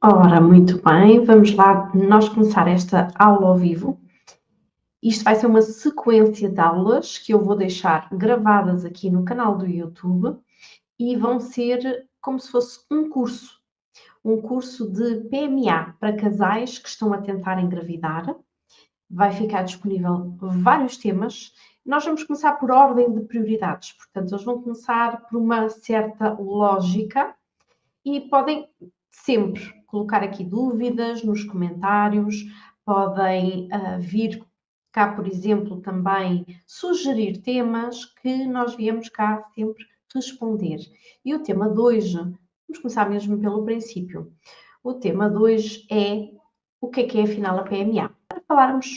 Ora, muito bem, vamos lá nós começar esta aula ao vivo. Isto vai ser uma sequência de aulas que eu vou deixar gravadas aqui no canal do YouTube e vão ser como se fosse um curso de PMA para casais que estão a tentar engravidar. Vai ficar disponível vários temas. Nós vamos começar por ordem de prioridades, portanto, eles vão começar por uma certa lógica e podem sempre colocar aqui dúvidas nos comentários, podem vir cá, por exemplo, também sugerir temas que nós viemos cá sempre responder. E o tema de hoje, vamos começar mesmo pelo princípio. O tema de hoje é o que é afinal a PMA. Para falarmos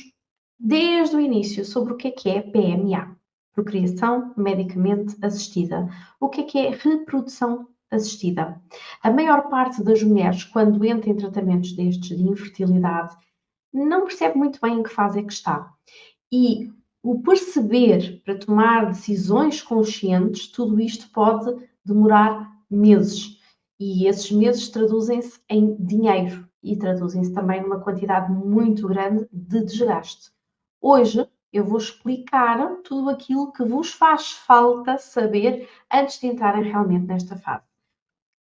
desde o início sobre o que é PMA. Procriação medicamente assistida. O que é reprodução assistida? A maior parte das mulheres, quando entra em tratamentos destes de infertilidade, não percebe muito bem em que fase é que está. E o perceber para tomar decisões conscientes, tudo isto pode demorar meses. E esses meses traduzem-se em dinheiro e traduzem-se também numa quantidade muito grande de desgaste. Hoje eu vou explicar tudo aquilo que vos faz falta saber antes de entrarem realmente nesta fase.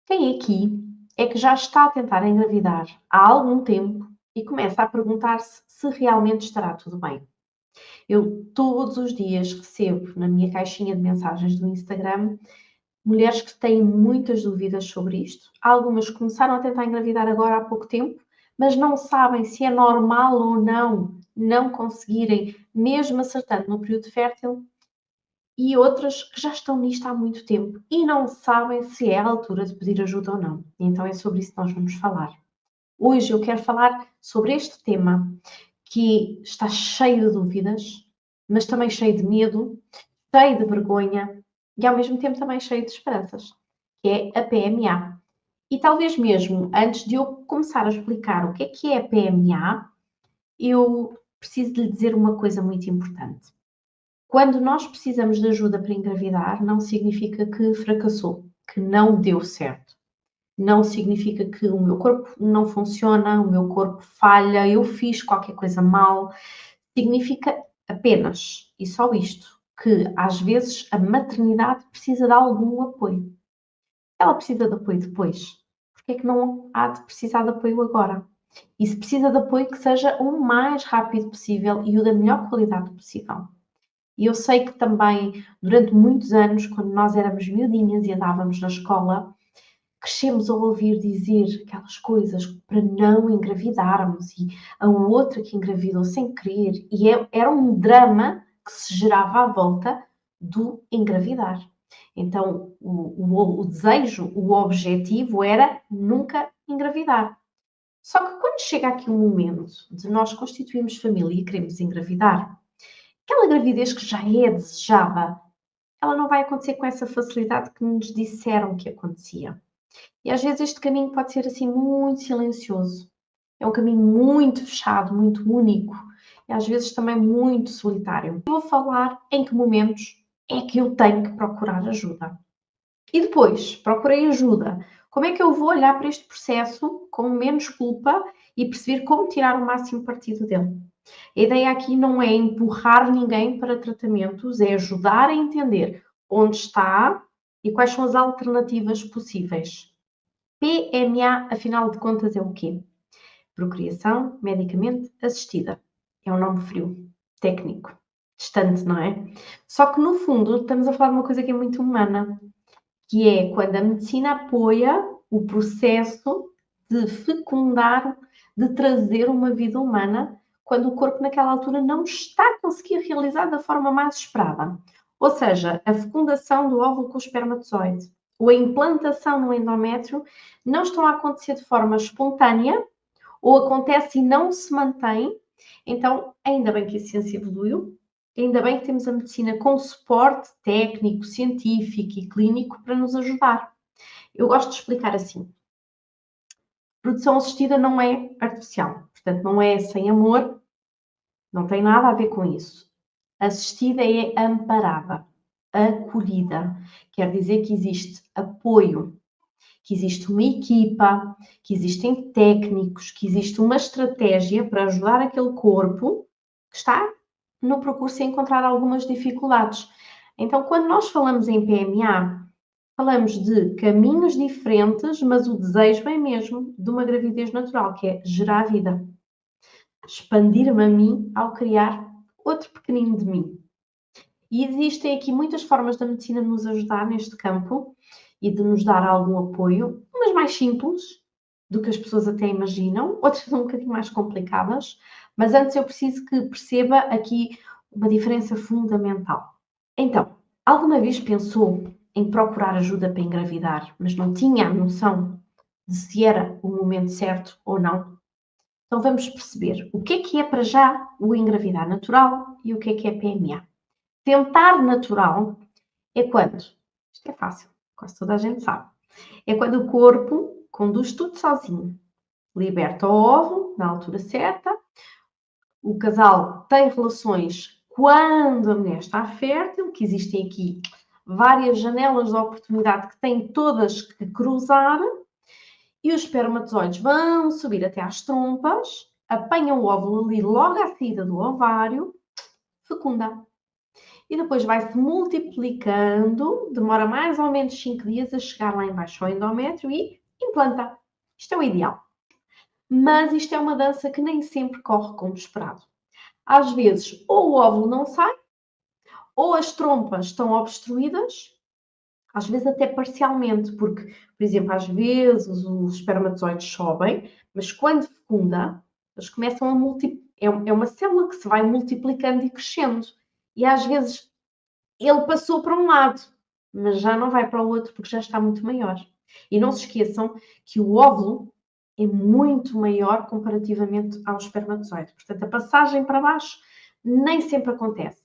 Quem aqui é que já está a tentar engravidar há algum tempo e começa a perguntar-se se realmente estará tudo bem? Eu todos os dias recebo na minha caixinha de mensagens do Instagram mulheres que têm muitas dúvidas sobre isto. Algumas começaram a tentar engravidar agora há pouco tempo, mas não sabem se é normal ou não conseguirem, mesmo acertando no período fértil. E outras que já estão nisto há muito tempo e não sabem se é a altura de pedir ajuda ou não. Então é sobre isso que nós vamos falar. Hoje eu quero falar sobre este tema que está cheio de dúvidas, mas também cheio de medo, cheio de vergonha e ao mesmo tempo também cheio de esperanças, que é a PMA. E talvez mesmo antes de eu começar a explicar o que é a PMA, eu preciso de lhe dizer uma coisa muito importante. Quando nós precisamos de ajuda para engravidar, não significa que fracassou, que não deu certo. Não significa que o meu corpo não funciona, o meu corpo falha, eu fiz qualquer coisa mal. Significa apenas, e só isto, que às vezes a maternidade precisa de algum apoio. Ela precisa de apoio depois. Porque é que não há de precisar de apoio agora? E se precisa de apoio, que seja o mais rápido possível e o da melhor qualidade possível. E eu sei que também, durante muitos anos, quando nós éramos miudinhas e andávamos na escola, crescemos a ouvir dizer aquelas coisas para não engravidarmos e a outra que engravidou sem querer. E era um drama que se gerava à volta do engravidar. Então, o desejo, o objetivo era nunca engravidar. Só que quando chega aqui o momento de nós constituirmos família e queremos engravidar, aquela gravidez que já é desejada, ela não vai acontecer com essa facilidade que nos disseram que acontecia. E às vezes este caminho pode ser assim muito silencioso. É um caminho muito fechado, muito único e às vezes também muito solitário. Eu vou falar em que momentos é que eu tenho que procurar ajuda. E depois, procurei ajuda. Como é que eu vou olhar para este processo com menos culpa e perceber como tirar o máximo partido dele? A ideia aqui não é empurrar ninguém para tratamentos, é ajudar a entender onde está e quais são as alternativas possíveis. PMA, afinal de contas, é o quê? Procriação medicamente assistida. É um nome frio, técnico, distante, não é? Só que, no fundo, estamos a falar de uma coisa que é muito humana, que é quando a medicina apoia o processo de fecundar, de trazer uma vida humana, quando o corpo naquela altura não está a conseguir realizar da forma mais esperada. Ou seja, a fecundação do óvulo com o espermatozoide ou a implantação no endométrio não estão a acontecer de forma espontânea, ou acontece e não se mantém. Então, ainda bem que a ciência evoluiu, ainda bem que temos a medicina com suporte técnico, científico e clínico para nos ajudar. Eu gosto de explicar assim. Produção assistida não é artificial, portanto, não é sem amor, não tem nada a ver com isso. Assistida é amparada, acolhida. Quer dizer que existe apoio, que existe uma equipa, que existem técnicos, que existe uma estratégia para ajudar aquele corpo que está no percurso a encontrar algumas dificuldades. Então, quando nós falamos em PMA, falamos de caminhos diferentes, mas o desejo é mesmo de uma gravidez natural, que é gerar vida. Expandir-me a mim ao criar outro pequenino de mim. E existem aqui muitas formas da medicina nos ajudar neste campo e de nos dar algum apoio, umas mais simples do que as pessoas até imaginam, outras são um bocadinho mais complicadas, mas antes eu preciso que perceba aqui uma diferença fundamental. Então, alguma vez pensou em procurar ajuda para engravidar, mas não tinha a noção de se era o momento certo ou não? Então vamos perceber o que é para já o engravidar natural e o que é PMA. Tentar natural é quando, isto é fácil, quase toda a gente sabe, é quando o corpo conduz tudo sozinho, liberta o óvulo na altura certa, o casal tem relações quando a mulher está fértil, que existem aqui várias janelas de oportunidade que têm todas que cruzar, e os espermatozoides vão subir até às trompas, apanham o óvulo ali logo à saída do ovário, fecunda. E depois vai-se multiplicando, demora mais ou menos 5 dias a chegar lá embaixo ao endométrio e implanta. Isto é o ideal. Mas isto é uma dança que nem sempre corre como esperado. Às vezes, ou o óvulo não sai, ou as trompas estão obstruídas, às vezes até parcialmente, porque, por exemplo, às vezes os espermatozoides sobem, mas quando fecunda, eles começam a multiplicar. É uma célula que se vai multiplicando e crescendo. E às vezes ele passou para um lado, mas já não vai para o outro porque já está muito maior. E não se esqueçam que o óvulo é muito maior comparativamente ao espermatozoide. Portanto, a passagem para baixo nem sempre acontece.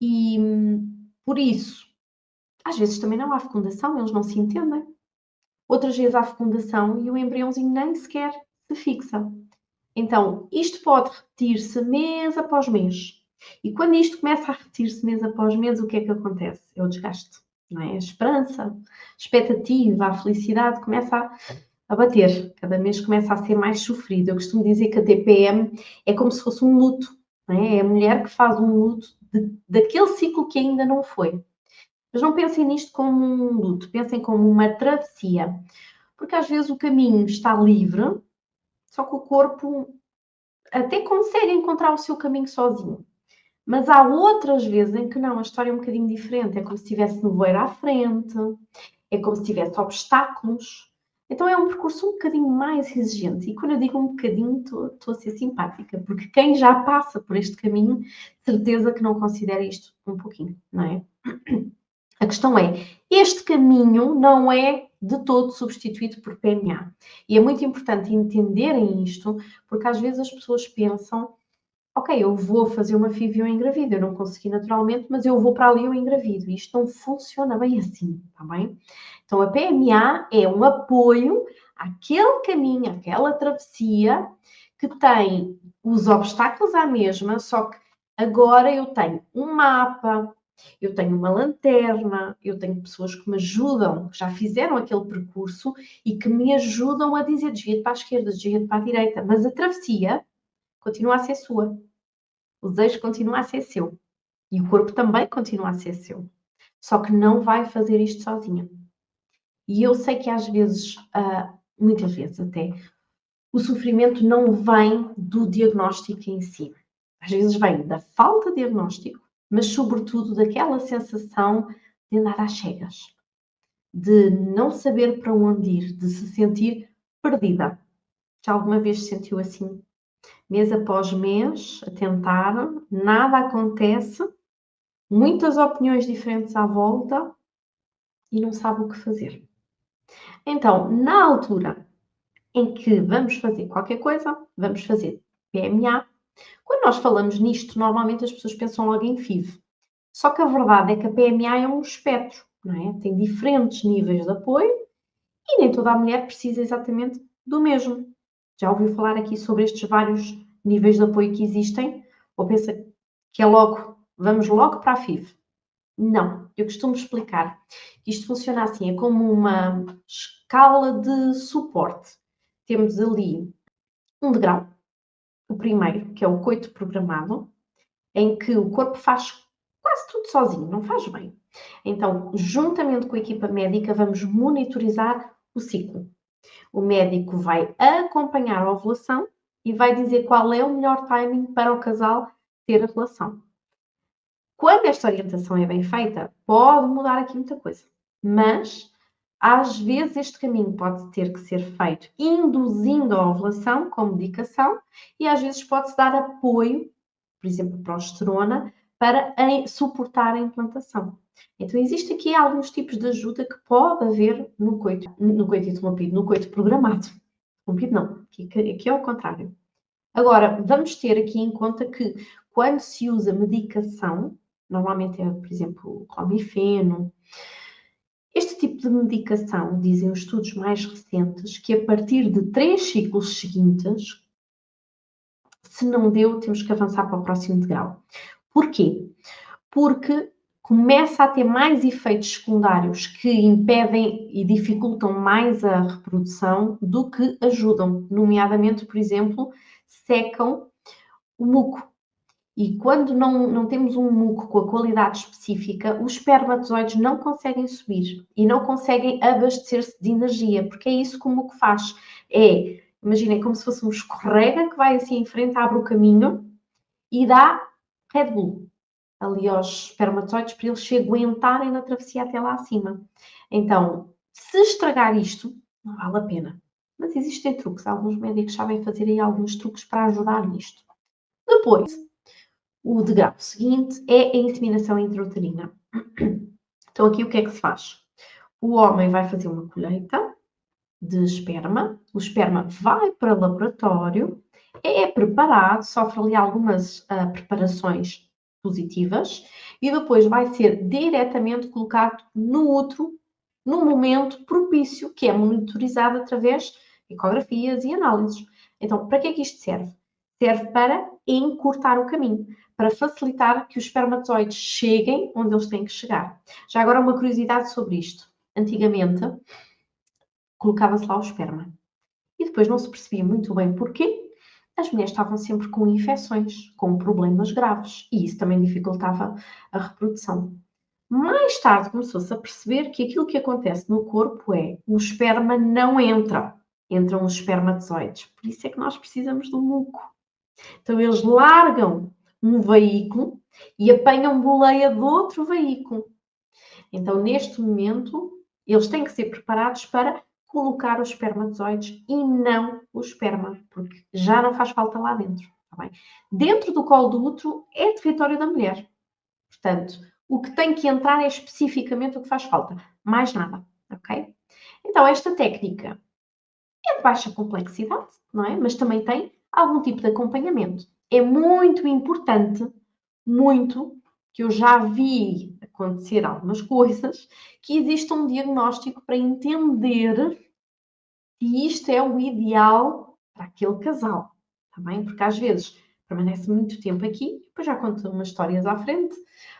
E por isso, às vezes também não há fecundação, eles não se entendem. Outras vezes há fecundação e o embriãozinho nem sequer se fixa. Então, isto pode repetir-se mês após mês. E quando isto começa a repetir-se mês após mês, o que é que acontece? É o desgaste, não é? A esperança, a expectativa, a felicidade começa a bater. Cada mês começa a ser mais sofrido. Eu costumo dizer que a TPM é como se fosse um luto, não é? É a mulher que faz um luto daquele ciclo que ainda não foi. Mas não pensem nisto como um luto, pensem como uma travessia. Porque às vezes o caminho está livre, só que o corpo até consegue encontrar o seu caminho sozinho. Mas há outras vezes em que não, a história é um bocadinho diferente. É como se tivesse nevoeiro à frente, é como se tivesse obstáculos. Então é um percurso um bocadinho mais exigente. E quando eu digo um bocadinho, estou a ser simpática, porque quem já passa por este caminho, certeza que não considera isto um pouquinho, não é? A questão é, este caminho não é de todo substituído por PMA. E é muito importante entenderem isto, porque às vezes as pessoas pensam, ok, eu vou fazer uma FIV e eu engravido, eu não consegui naturalmente, mas eu vou para ali e eu engravido. Isto não funciona bem assim, está bem? Então a PMA é um apoio àquele caminho, àquela travessia que tem os obstáculos à mesma, só que agora eu tenho um mapa, eu tenho uma lanterna, eu tenho pessoas que me ajudam, que já fizeram aquele percurso e que me ajudam a dizer desvia para a esquerda, desvia para a direita, mas a travessia continua a ser sua. O desejo continua a ser seu. E o corpo também continua a ser seu. Só que não vai fazer isto sozinha. E eu sei que às vezes, muitas vezes até, o sofrimento não vem do diagnóstico em si. Às vezes vem da falta de diagnóstico, mas sobretudo daquela sensação de andar às cegas, de não saber para onde ir, de se sentir perdida. Já alguma vez se sentiu assim? Mês após mês, a tentar, nada acontece, muitas opiniões diferentes à volta e não sabe o que fazer. Então, na altura em que vamos fazer qualquer coisa, vamos fazer PMA, quando nós falamos nisto, normalmente as pessoas pensam logo em FIV. Só que a verdade é que a PMA é um espectro, não é? Tem diferentes níveis de apoio e nem toda a mulher precisa exatamente do mesmo. Já ouviu falar aqui sobre estes vários níveis de apoio que existem? Ou pensa que é logo, vamos logo para a FIV? Não, eu costumo explicar que isto funciona assim, é como uma escala de suporte. Temos ali um degrau, o primeiro, que é o coito programado, em que o corpo faz quase tudo sozinho, não faz bem. Então, juntamente com a equipa médica, vamos monitorizar o ciclo. O médico vai acompanhar a ovulação e vai dizer qual é o melhor timing para o casal ter a relação. Quando esta orientação é bem feita, pode mudar aqui muita coisa, mas às vezes este caminho pode ter que ser feito induzindo a ovulação com medicação e às vezes pode-se dar apoio, por exemplo, progesterona, para suportar a implantação. Então, existe aqui alguns tipos de ajuda que pode haver no coito interrompido, no coito programado. Interrompido não, aqui é o contrário. Agora, vamos ter aqui em conta que quando se usa medicação, normalmente é, por exemplo, o clomifeno, este tipo de medicação, dizem os estudos mais recentes, que a partir de 3 ciclos seguintes, se não deu, temos que avançar para o próximo degrau. Porquê? Porque começa a ter mais efeitos secundários que impedem e dificultam mais a reprodução do que ajudam. Nomeadamente, por exemplo, secam o muco. E quando não temos um muco com a qualidade específica, os espermatozoides não conseguem subir e não conseguem abastecer-se de energia, porque é isso que o muco faz. Imaginem, como se fosse um escorrega que vai assim em frente, abre o caminho e dá Red Bull ali aos espermatozoides para eles se aguentarem na travessia até lá acima. Então, se estragar isto, não vale a pena. Mas existem truques, alguns médicos sabem fazer aí alguns truques para ajudar nisto. Depois, o degrau seguinte é a inseminação intrauterina. Então, aqui o que é que se faz? O homem vai fazer uma colheita de esperma, o esperma vai para o laboratório, é preparado, sofre ali algumas preparações positivas e depois vai ser diretamente colocado no útero no momento propício, que é monitorizado através de ecografias e análises. Então, para que é que isto serve? Serve para encurtar o caminho, para facilitar que os espermatozoides cheguem onde eles têm que chegar. Já agora uma curiosidade sobre isto. Antigamente, colocava-se lá o esperma. E depois não se percebia muito bem porquê. As mulheres estavam sempre com infecções, com problemas graves, e isso também dificultava a reprodução. Mais tarde começou-se a perceber que aquilo que acontece no corpo é o esperma não entra, entram os espermatozoides. Por isso é que nós precisamos do muco. Então eles largam um veículo e apanham boleia de outro veículo. Então neste momento eles têm que ser preparados para colocar os espermatozoides e não o esperma, porque já não faz falta lá dentro. Tá bem? Dentro do colo do útero é território da mulher. Portanto, o que tem que entrar é especificamente o que faz falta, mais nada, ok? Então, esta técnica é de baixa complexidade, não é? Mas também tem algum tipo de acompanhamento. É muito importante, muito, que eu já vi acontecer algumas coisas, que exista um diagnóstico para entender se isto é o ideal para aquele casal, tá bem? Porque às vezes permanece muito tempo aqui, depois já conto umas histórias à frente,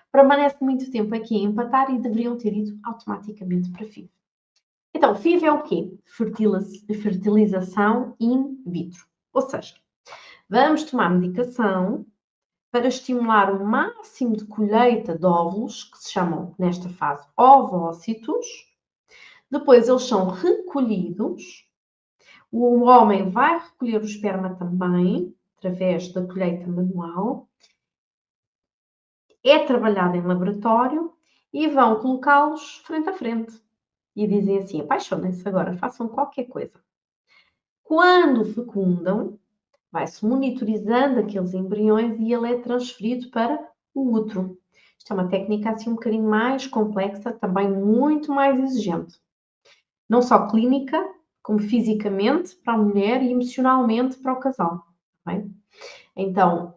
permanece muito tempo aqui a empatar e deveriam ter ido automaticamente para FIV. Então, FIV é o quê? Fertilização in vitro. Ou seja, vamos tomar medicação para estimular o máximo de colheita de óvulos, que se chamam, nesta fase, ovócitos. Depois eles são recolhidos. O homem vai recolher o esperma também, através da colheita manual. É trabalhado em laboratório e vão colocá-los frente a frente. E dizem assim, apaixonem-se agora, façam qualquer coisa. Quando fecundam, vai-se monitorizando aqueles embriões e ele é transferido para o útero. Isto é uma técnica assim um bocadinho mais complexa, também muito mais exigente. Não só clínica, como fisicamente para a mulher e emocionalmente para o casal. Bem? Então,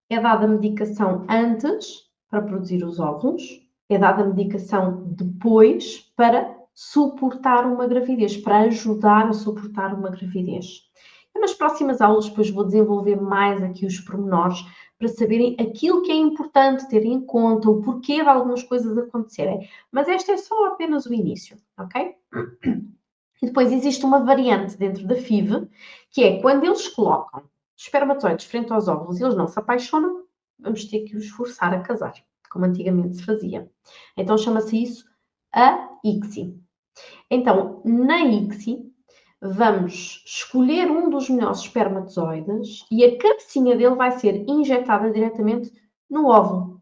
é dada a medicação antes para produzir os óvulos, é dada a medicação depois para suportar uma gravidez, para ajudar a suportar uma gravidez. Nas próximas aulas, depois vou desenvolver mais aqui os pormenores para saberem aquilo que é importante terem em conta, o porquê de algumas coisas acontecerem. Mas este é só apenas o início, ok? E depois existe uma variante dentro da FIV, que é quando eles colocam os espermatozoides frente aos óvulos e eles não se apaixonam, vamos ter que os forçar a casar, como antigamente se fazia. Então chama-se isso a ICSI. Então, na ICSI, vamos escolher um dos melhores espermatozoides e a cabecinha dele vai ser injetada diretamente no óvulo.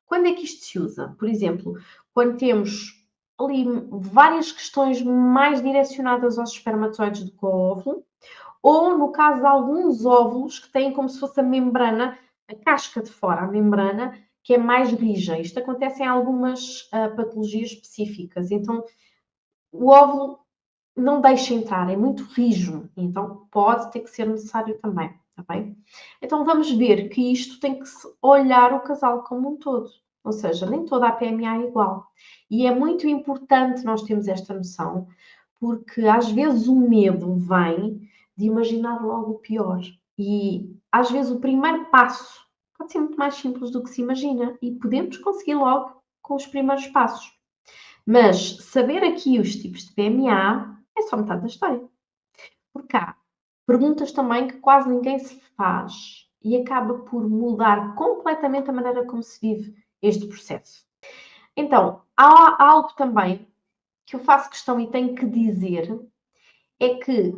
Quando é que isto se usa? Por exemplo, quando temos ali várias questões mais direcionadas aos espermatozoides do que ao óvulo, ou no caso de alguns óvulos que têm como se fosse a membrana, a casca de fora, a membrana, que é mais rija. Isto acontece em algumas patologias específicas. Então, o óvulo não deixa entrar, é muito rijo, então pode ter que ser necessário também, está bem? Então vamos ver que isto tem que olhar o casal como um todo, ou seja, nem toda a PMA é igual. E é muito importante nós termos esta noção, porque às vezes o medo vem de imaginar logo o pior. E às vezes o primeiro passo pode ser muito mais simples do que se imagina e podemos conseguir logo com os primeiros passos. Mas saber aqui os tipos de PMA é só metade da história. Porque há perguntas também que quase ninguém se faz e acaba por mudar completamente a maneira como se vive este processo. Então, há algo também que eu faço questão e tenho que dizer, é que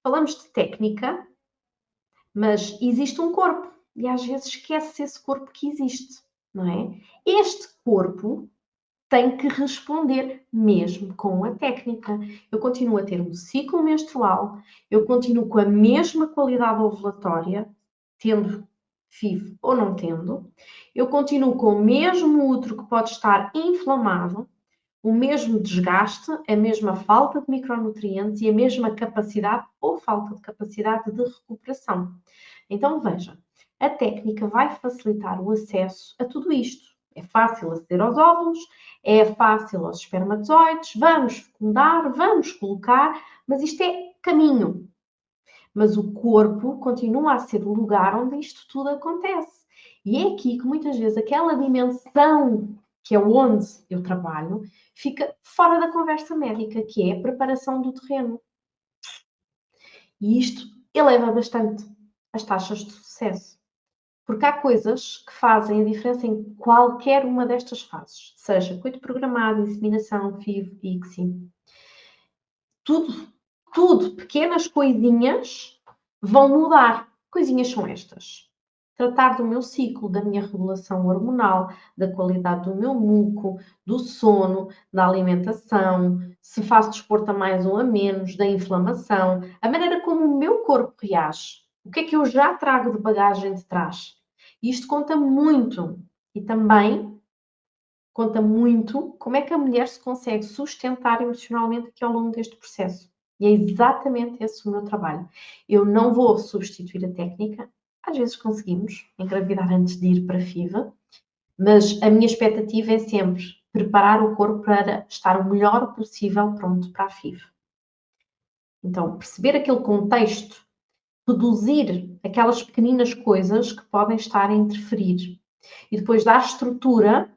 falamos de técnica, mas existe um corpo e às vezes esquece esse corpo que existe, não é? Este corpo tem que responder mesmo com a técnica. Eu continuo a ter um ciclo menstrual, eu continuo com a mesma qualidade ovulatória, tendo FIV ou não tendo, eu continuo com o mesmo útero que pode estar inflamado, o mesmo desgaste, a mesma falta de micronutrientes e a mesma capacidade ou falta de capacidade de recuperação. Então, veja, a técnica vai facilitar o acesso a tudo isto. É fácil aceder aos óvulos, é fácil aos espermatozoides, vamos fecundar, vamos colocar, mas isto é caminho. Mas o corpo continua a ser o lugar onde isto tudo acontece. E é aqui que muitas vezes aquela dimensão que é onde eu trabalho fica fora da conversa médica, que é a preparação do terreno. E isto eleva bastante as taxas de sucesso. Porque há coisas que fazem a diferença em qualquer uma destas fases, seja coito programado, inseminação, FIV, ICSI. Tudo, pequenas coisinhas vão mudar. Coisinhas são estas. Tratar do meu ciclo, da minha regulação hormonal, da qualidade do meu muco, do sono, da alimentação, se faço desporto a mais ou a menos, da inflamação, a maneira como o meu corpo reage. O que é que eu já trago de bagagem de trás? Isto conta muito. E também conta muito como é que a mulher se consegue sustentar emocionalmente aqui ao longo deste processo. E é exatamente esse o meu trabalho. Eu não vou substituir a técnica. Às vezes conseguimos engravidar antes de ir para a FIV, mas a minha expectativa é sempre preparar o corpo para estar o melhor possível pronto para a FIV. Então, perceber aquele contexto, reduzir aquelas pequeninas coisas que podem estar a interferir e depois dar estrutura,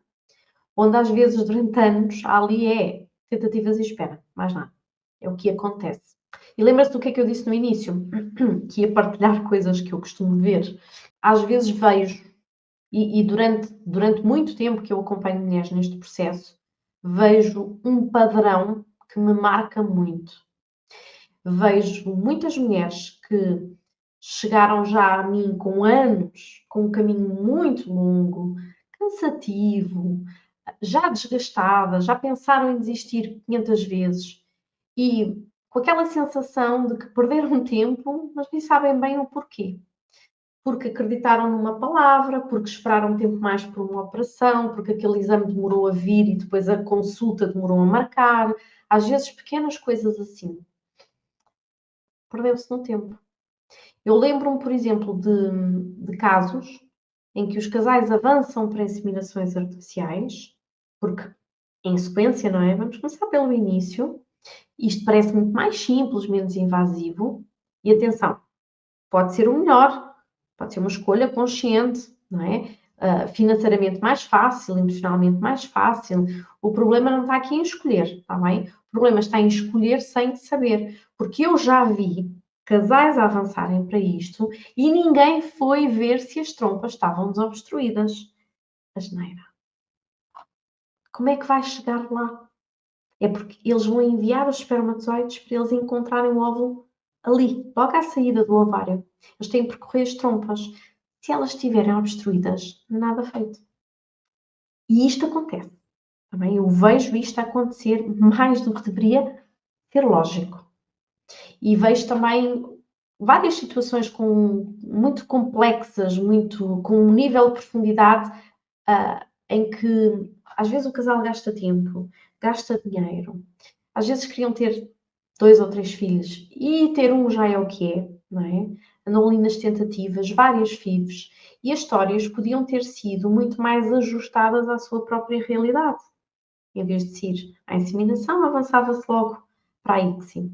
onde às vezes durante anos ali é tentativas e espera, mais nada. É o que acontece. E lembra-se do que é que eu disse no início? Que ia partilhar coisas que eu costumo ver. Às vezes vejo, e durante muito tempo que eu acompanho mulheres neste processo, vejo um padrão que me marca muito. Vejo muitas mulheres que chegaram já a mim com anos, com um caminho muito longo, cansativo, já desgastadas, já pensaram em desistir 500 vezes e com aquela sensação de que perderam tempo, mas nem sabem bem o porquê. Porque acreditaram numa palavra, porque esperaram um tempo mais por uma operação, porque aquele exame demorou a vir e depois a consulta demorou a marcar. Às vezes, pequenas coisas assim. Perdeu-se no tempo. Eu lembro-me, por exemplo, de casos em que os casais avançam para inseminações artificiais, porque em sequência, não é? Vamos começar pelo início. Isto parece muito mais simples, menos invasivo. E atenção, pode ser o melhor, pode ser uma escolha consciente, não é? Financeiramente mais fácil, emocionalmente mais fácil. O problema não está aqui em escolher, está bem? O problema está em escolher sem saber, porque eu já vi casais a avançarem para isto e ninguém foi ver se as trompas estavam desobstruídas. Asneira. Como é que vai chegar lá? É porque eles vão enviar os espermatozoides para eles encontrarem o óvulo ali, logo à saída do ovário. Eles têm que percorrer as trompas. Se elas estiverem obstruídas, nada feito. E isto acontece. Também eu vejo isto acontecer mais do que deveria ser lógico. E vejo também várias situações muito complexas, com um nível de profundidade em que às vezes o casal gasta tempo, gasta dinheiro. Às vezes queriam ter 2 ou 3 filhos e ter um já é o que é, não é? Andam ali nas tentativas, várias FIVs, e as histórias podiam ter sido muito mais ajustadas à sua própria realidade. Em vez de ser à inseminação, avançava-se logo para a ICSI.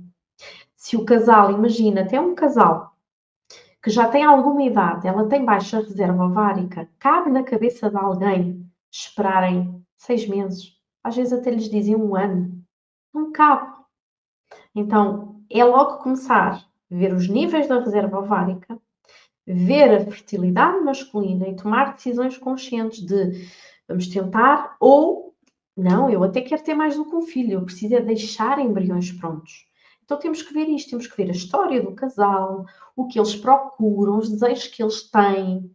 Se o casal, imagina, até um casal que já tem alguma idade, ela tem baixa reserva ovárica, cabe na cabeça de alguém esperarem 6 meses? Às vezes até lhes dizem 1 ano. Não cabe. Então, é logo começar a ver os níveis da reserva ovárica, ver a fertilidade masculina e tomar decisões conscientes de vamos tentar ou não, eu até quero ter mais do que um filho, eu preciso é deixar embriões prontos. Então temos que ver isto, temos que ver a história do casal, o que eles procuram, os desejos que eles têm,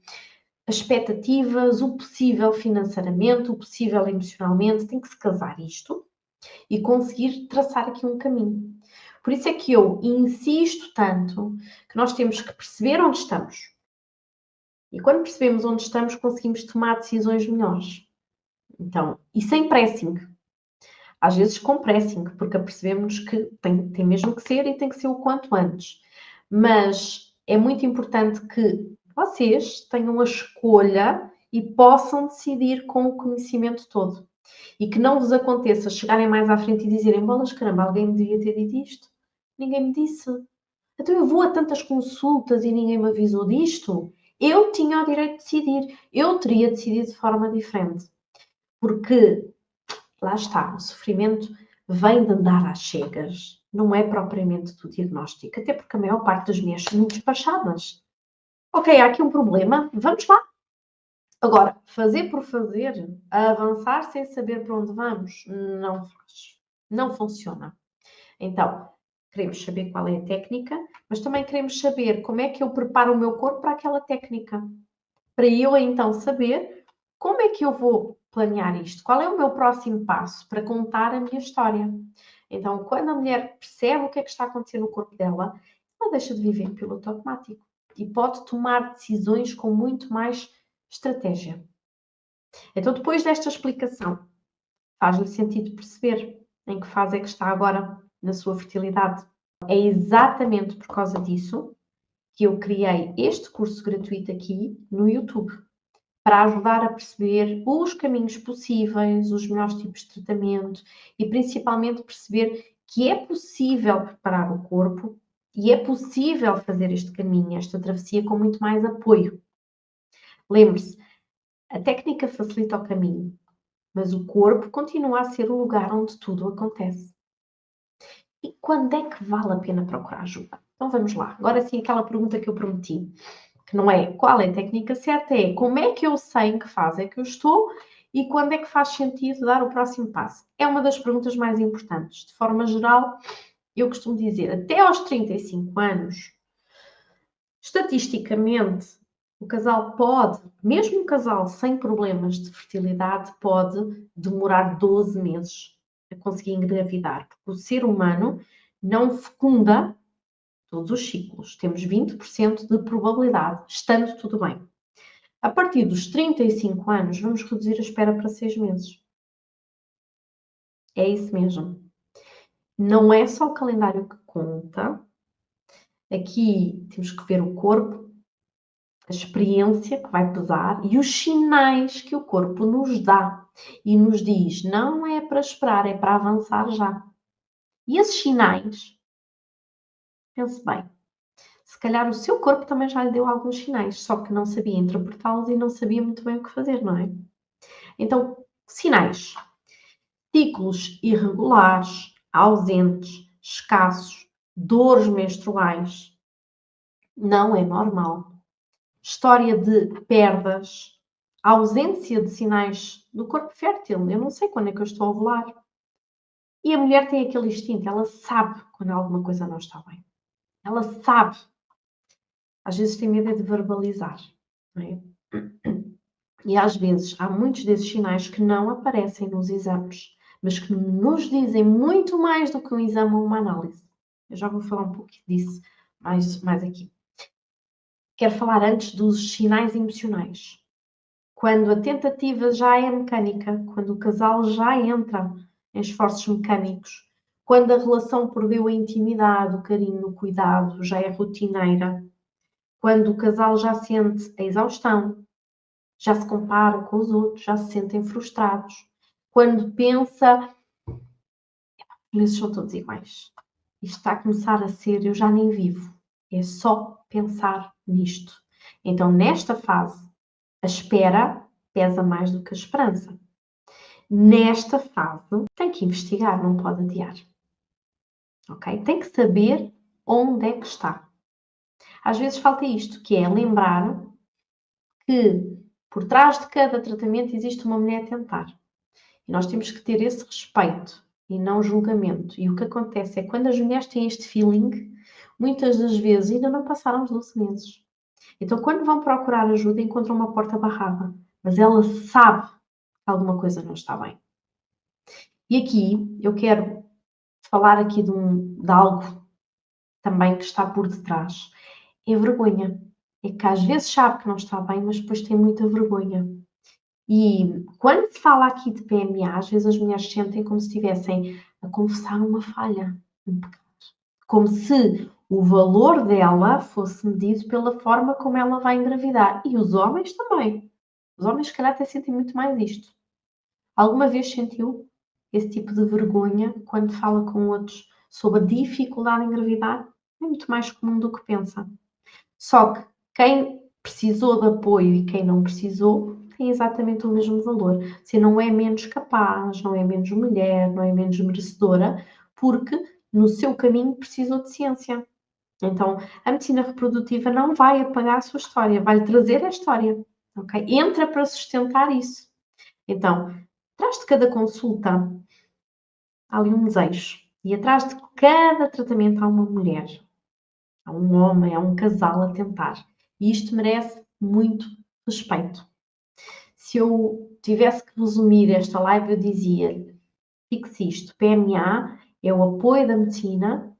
as expectativas, o possível financeiramente, o possível emocionalmente, tem que se casar isto e conseguir traçar aqui um caminho. Por isso é que eu insisto tanto que nós temos que perceber onde estamos. E quando percebemos onde estamos, conseguimos tomar decisões melhores. Então, e sem pressing. Às vezes com pressing, porque apercebemos que tem mesmo que ser e tem que ser o quanto antes. Mas é muito importante que vocês tenham a escolha e possam decidir com o conhecimento todo. E que não vos aconteça chegarem mais à frente e dizerem bolas, caramba, alguém me devia ter dito isto. Ninguém me disse. Então eu vou a tantas consultas e ninguém me avisou disto. Eu tinha o direito de decidir. Eu teria decidido de forma diferente. Porque, lá está, o sofrimento vem de andar às cegas. Não é propriamente do diagnóstico. Até porque a maior parte das mulheres são muito despachadas. Ok, há aqui um problema. Vamos lá. Agora, fazer por fazer, avançar sem saber para onde vamos, não faz. Não funciona. Então, queremos saber qual é a técnica, mas também queremos saber como é que eu preparo o meu corpo para aquela técnica. Para eu então saber como é que eu vou planear isto, qual é o meu próximo passo para contar a minha história. Então, quando a mulher percebe o que é que está a acontecer no corpo dela, ela deixa de viver em piloto automático e pode tomar decisões com muito mais estratégia. Então, depois desta explicação, faz-lhe sentido perceber em que fase é que está agora na sua fertilidade. É exatamente por causa disso que eu criei este curso gratuito aqui no YouTube, para ajudar a perceber os caminhos possíveis, os melhores tipos de tratamento e principalmente perceber que é possível preparar o corpo e é possível fazer este caminho, esta travessia com muito mais apoio. Lembre-se, a técnica facilita o caminho, mas o corpo continua a ser o lugar onde tudo acontece. E quando é que vale a pena procurar ajuda? Então vamos lá. Agora sim, aquela pergunta que eu prometi, que não é qual é a técnica certa, é como é que eu sei em que fase é que eu estou e quando é que faz sentido dar o próximo passo. É uma das perguntas mais importantes. De forma geral, eu costumo dizer, até aos 35 anos, estatisticamente, o casal pode, mesmo um casal sem problemas de fertilidade, pode demorar 12 meses a conseguir engravidar, porque o ser humano não fecunda todos os ciclos. Temos 20% de probabilidade, estando tudo bem. A partir dos 35 anos, vamos reduzir a espera para 6 meses. É isso mesmo. Não é só o calendário que conta. Aqui temos que ver o corpo, a experiência que vai pesar e os sinais que o corpo nos dá e nos diz, não é para esperar, é para avançar já. E esses sinais, pense bem, se calhar o seu corpo também já lhe deu alguns sinais, só que não sabia interpretá-los e não sabia muito bem o que fazer, não é? Então, sinais. Ciclos irregulares, ausentes, escassos, dores menstruais. Não é normal. História de perdas, ausência de sinais do corpo fértil. Eu não sei quando é que eu estou a ovular. E a mulher tem aquele instinto, ela sabe quando alguma coisa não está bem. Ela sabe. Às vezes tem medo de verbalizar, não é? E às vezes há muitos desses sinais que não aparecem nos exames, mas que nos dizem muito mais do que um exame ou uma análise. Eu já vou falar um pouco disso mais aqui. Quero falar antes dos sinais emocionais. Quando a tentativa já é mecânica, quando o casal já entra em esforços mecânicos, quando a relação perdeu a intimidade, o carinho, o cuidado, já é rotineira, quando o casal já sente a exaustão, já se comparam com os outros, já se sentem frustrados, quando pensa, esses são todos iguais. Isto está a começar a ser, eu já nem vivo. É só pensar nisto. Então, nesta fase, a espera pesa mais do que a esperança. Nesta fase, tem que investigar, não pode adiar. Ok? Tem que saber onde é que está. Às vezes falta isto, que é lembrar que por trás de cada tratamento existe uma mulher a tentar. E nós temos que ter esse respeito e não julgamento. E o que acontece é que quando as mulheres têm este feeling, muitas das vezes ainda não passaram os 12 meses. Então, quando vão procurar ajuda, encontram uma porta barrada. Mas ela sabe que alguma coisa não está bem. E aqui, eu quero falar aqui de algo também que está por detrás. É vergonha. É que às vezes sabe que não está bem, mas depois tem muita vergonha. E quando se fala aqui de PMA, às vezes as mulheres sentem como se estivessem a confessar uma falha, um pecado. Como se o valor dela fosse medido pela forma como ela vai engravidar. E os homens também. Os homens, se calhar, até sentem muito mais isto. Alguma vez sentiu esse tipo de vergonha quando fala com outros sobre a dificuldade em engravidar? É muito mais comum do que pensa. Só que quem precisou de apoio e quem não precisou tem exatamente o mesmo valor. Se não é menos capaz, não é menos mulher, não é menos merecedora, porque no seu caminho precisou de ciência. Então, a medicina reprodutiva não vai apagar a sua história, vai-lhe trazer a história. Okay? Entra para sustentar isso. Então, atrás de cada consulta há ali um desejo. E atrás de cada tratamento há uma mulher, há um homem, há um casal a tentar. E isto merece muito respeito. Se eu tivesse que resumir esta live, eu dizia-lhe: fixe isto, PMA é o apoio da medicina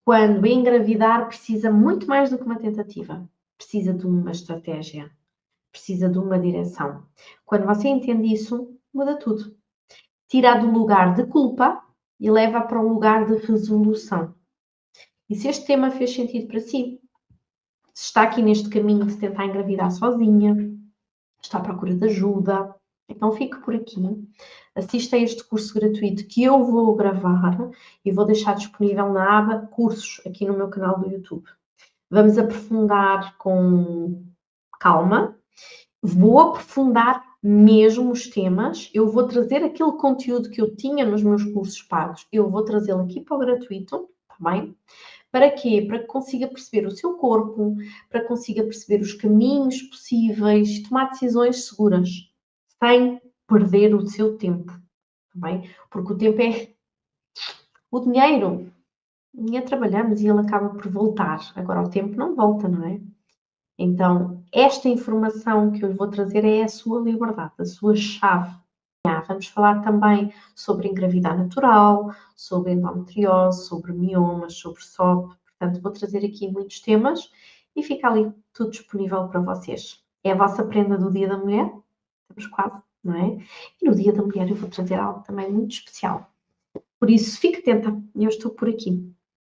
quando engravidar precisa muito mais do que uma tentativa. Precisa de uma estratégia, precisa de uma direção. Quando você entende isso, muda tudo. Tira do lugar de culpa e leva para um lugar de resolução. E se este tema fez sentido para si, se está aqui neste caminho de tentar engravidar sozinha, está à procura de ajuda, então fique por aqui. Assista a este curso gratuito que eu vou gravar e vou deixar disponível na aba Cursos aqui no meu canal do YouTube. Vamos aprofundar com calma. Vou aprofundar mesmo os temas. Eu vou trazer aquele conteúdo que eu tinha nos meus cursos pagos. Eu vou trazê-lo aqui para o gratuito, tá bem? Para quê? Para que consiga perceber o seu corpo, para que consiga perceber os caminhos possíveis, tomar decisões seguras, sem perder o seu tempo, tá bem? Porque o tempo é o dinheiro. O dinheiro trabalhamos e ele acaba por voltar. Agora o tempo não volta, não é? Então, esta informação que eu lhe vou trazer é a sua liberdade, a sua chave. Vamos falar também sobre engravidar natural, sobre endometriose, sobre miomas, sobre SOP. Portanto, vou trazer aqui muitos temas e fica ali tudo disponível para vocês. É a vossa prenda do Dia da Mulher, estamos quase, não é? E no Dia da Mulher eu vou trazer algo também muito especial. Por isso, fique atenta, eu estou por aqui.